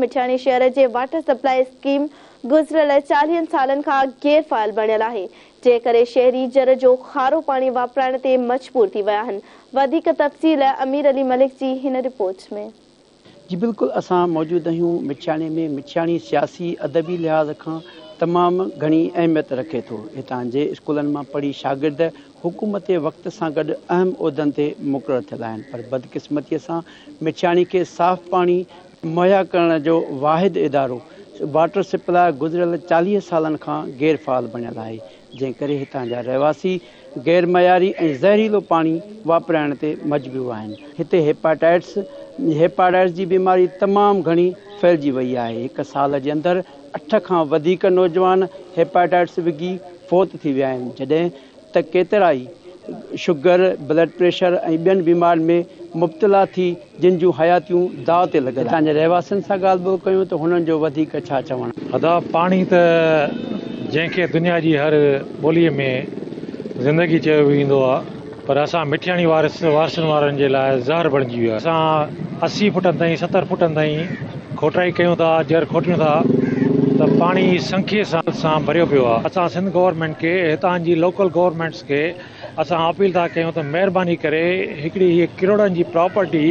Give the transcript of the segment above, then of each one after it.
मिठाणी शहर के water supply scheme गुज़िरियल 40 सालन खां गैरफ़ाइल बणियल आहे, जे करे शहरी जर जो खारो पानी वापराइण ते मजबूर थी विया आहिनि। वधीक तफ़सील अमीर अली मलिक जी हिन रिपोर्ट में। जी बिल्कुल, असां मौजूद आहियूं मिठाणी में। मिठाणी सियासी अदबी लिहाज़ खां तमामु घणी अहमियत रखे थो। हितां जे स्कूलनि मां पढ़ी शागिर्द हुकूमत जे वक़्त सां गॾु अहम उहिदनि ते मुक़ररु थियल आहिनि, पर बदकिस्मतीअ सां मिठाणी खे साफ़ पाणी मुहैया करण जो वाहिद इदारो वाटर सप्लाई गुज़िरियल 40 सालनि खां गैरफ़ाइल बणियल आहे, जंहिं करे हितां जा रहवासी गैर मयारी ऐं ज़हरीलो पाणी वापराइण ते मजबूर आहिनि। हिते हेपाटाइटिस जी बीमारी तमामु घणी फैलिजी वई आहे। हिकु साल जे अंदरि 8 खां वधीक नौजवान हेपाटाइटिस विगी फ़ौत थी विया आहिनि, जॾहिं त केतिरा ई शुगर, ब्लड प्रेशर ऐं ॿियनि बीमारियुनि में मुब्तला थी जिन जूं हयातियूं दाव ते लॻल। हितां जे रहवासियुनि सां ॻाल्हि ॿोल कयूं त हुननि जो वधीक छा चवणु। अदा पाणी त जंहिंखे दुनिया जी हर ॿोलीअ में ज़िंदगी चयो वेंदो आहे, पर असां मिठाणी वारसनि वारनि जे लाइ ज़हर बणिजी वियो आहे। असां 80 फुटनि ताईं 70 फुटनि ताईं खोटाई कयूं था, जर खोटियूं था त पाणी संख्य सां भरियो पियो आहे। असां सिंध गवर्नमेंट खे, हितां जी लोकल गवर्नमेंट्स खे असां अपील था कयूं त महिरबानी करे हिकिड़ी हीअ किरोड़नि जी प्रॉपर्टी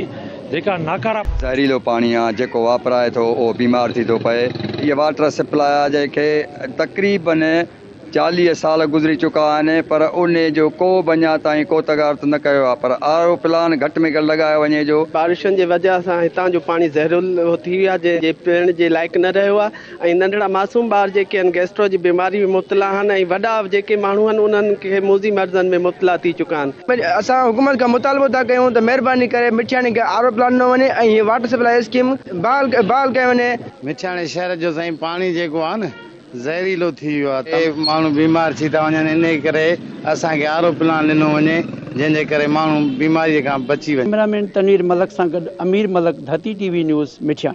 जेका नाकारा ज़हरीलो पाणी आहे जेको वापराए थो उहो बीमार थी थो पए। इहा वाटर सप्लाई आहे जंहिंखे तक़रीबन 40 साल गुज़री चुका आहिनि, पर उन जो को बि अञा ताईं को तगारत न कयो आहे। पर आरो प्लान घटि में घटि लॻायो वञे जो। बारिशुनि जे वजह सां हितां जो पाणी ज़हरीलो थी वियो आहे, जे पीअण जे लाइक़ु न रहियो आहे। ऐं नंढड़ा मासूम ॿार जेके आहिनि गैस्ट्रो जी बीमारी में मुब्तला आहिनि, ऐं वॾा जेके माण्हू आहिनि उन्हनि खे मोज़ी मर्ज़नि में मुब्तला थी चुका आहिनि। असां हुकूमत खां मुतालबो था कयूं त महिरबानी करे मिठाणी खे आरो प्लान न वञे ऐं हीअ वाटर सप्लाई स्कीम बहाल कयो वञे। मिठाणी शहर जो साईं पाणी जेको आहे न ज़हरीलो थी वियो आहे, माण्हू बीमार थी था वञनि। इन करे असांखे आरो प्लान ॾिनो वञे जंहिंजे करे माण्हू बीमारीअ खां बची वञे। कैमरामैन तनवीर मलक सां गॾु अमीर मलक, धरती टीवी न्यूज़, मिठाणी।